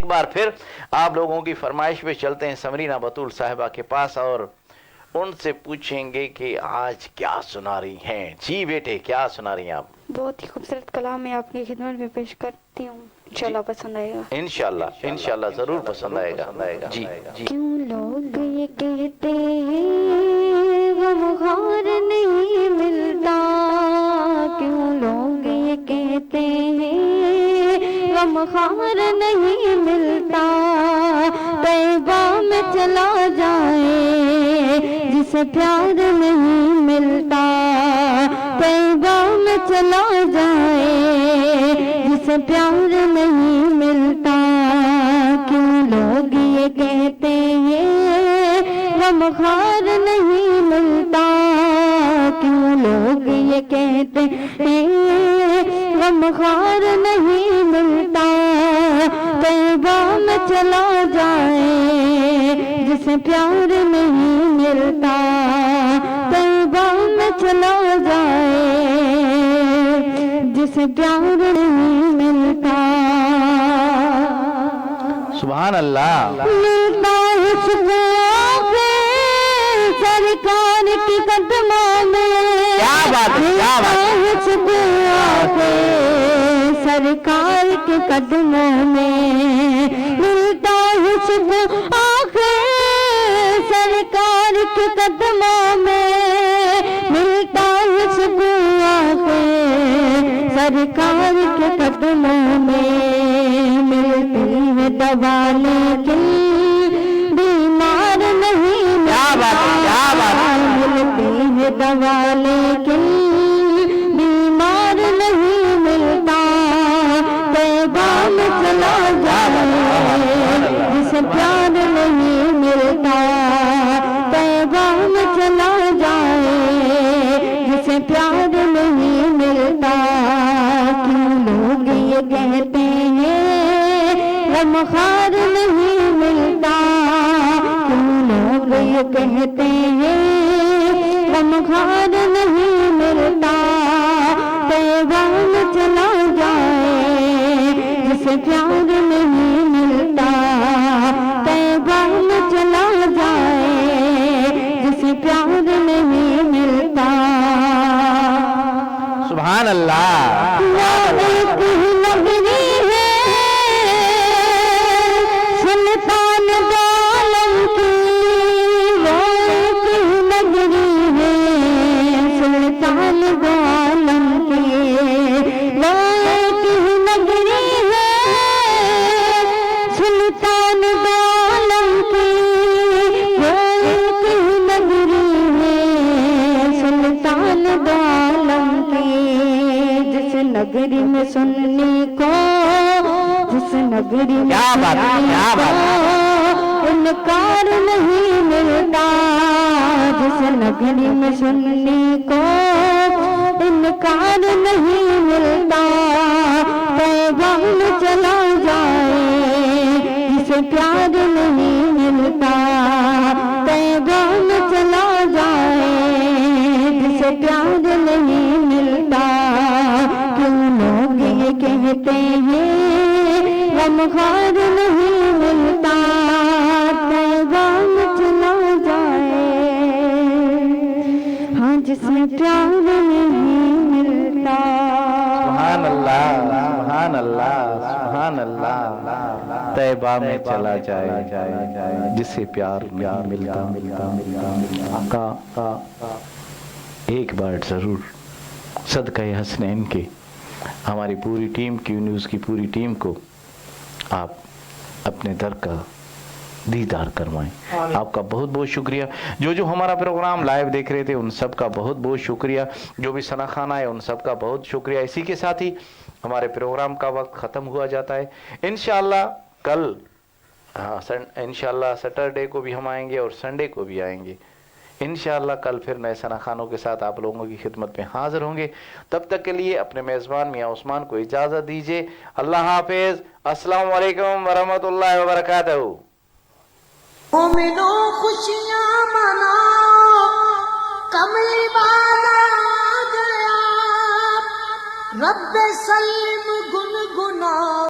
बार फिर आप लोगों की फरमाइश पे चलते हैं समरीना बतूल साहिबा के पास और उनसे पूछेंगे कि आज क्या सुना रही हैं। जी बेटे, क्या सुना रही हैं आप? बहुत ही खूबसूरत कलाम है, आपकी खिदमत में पेश करती हूँ, इंशाल्लाह पसंद आएगा। इंशाल्लाह जरूर पसंद आएगा। जी जी। क्यों लोग ये कहते हैं गमखार नहीं मिलता, क्यों लोग ये कहते हैं गमखार नहीं मिलता, तैबा में चला जाए जिसे प्यार नहीं मिलता, तैबा में चला जाए जिसे प्यार नहीं मिलता। क्यों लोग ये कहते हैं गमखार नहीं मिलता, क्यों लोग ये कहते हैं गमखार नहीं मिलता, तैबा में चला जाए जिसे प्यार नहीं मिलता, तैबा में चला जाए जिसे प्यार नहीं मिलता। सुभान अल्लाह। मिलता है सुकून सरकार की कदमों में, क्या बात है, क्या बात है। सुकून सरकार के कदमों में, मिलता है सुकून सरकार के कदमों में, मिलता है सुकून सरकार के कदमों में। मिलती है दवा लेकिन बीमार नहीं मिलता, मिलती है दवा लेकिन बीमार नहीं मिलता, तैबा में चला जाए जिसे प्यार नहीं मिलता, तैबा में चला जाए जिसे प्यार नहीं मिलता। क्यों लोग ये कहते हैं गमखार नहीं मिलता, क्यों लोग ये कहते हैं गमखार नहीं मिलता, तैबा में चला जाए जिसे प्यार नहीं मिलता, तैबा में चला जाए जिसे प्यार नहीं मिलता। सुभान अल्लाह। नगरी है सुल्तान आलम की, वो एक नगरी है सुल्तान आलम की, वो एक नगरी है सुल्तान आलम की, वो एक नगरी है सुल्तान आलम की। जिस नगरी में सुनने को, जिस नगरी में इनकार नहीं मिलता, जिस नगरी में सुनने को इनकार नहीं मिलता, तैबा में चला जाए जिसे प्यार नहीं मिलता, तैबा में चला जाए जिसे प्यार नहीं मिलता। क्यों लोग ये कहते हैं गमखार नहीं मिलता, तैबा में चला जाए हाँ जिसे प्यार नहीं मिलता। सुभान अल्लाह, सुभान अल्लाह, सुभान अल्लाह। तैबा में चला जाए जिसे प्यार मिलता। आका एक बार जरूर सदका हसनैन के हमारी पूरी टीम, क्यू न्यूज़ की पूरी टीम को आप अपने दर का दीदार करवाएं। आपका बहुत बहुत शुक्रिया। जो हमारा प्रोग्राम लाइव देख रहे थे उन सब का बहुत बहुत शुक्रिया, जो भी सना खाना है उन सब का बहुत शुक्रिया। इसी के साथ ही हमारे प्रोग्राम का वक्त ख़त्म हुआ जाता है। इंशाल्लाह कल इंशाल्लाह सैटरडे को भी हम आएंगे और संडे को भी आएंगे। इंशाअल्लाह कल फिर नए सना खानों के साथ आप लोगों की खिदमत में हाजिर होंगे। तब तक के लिए अपने मेज़बान मियाँ उस्मान को इजाज़त दीजिए। अल्लाह हाफिज़। अस्सलामु अलैकुम वरहमतुल्लाहि वबरकातुहू। मोमिनो खुशियाँ मनाओ, कमली वाला आ गया, रब्बे सल्लिम गुनगुनाओ।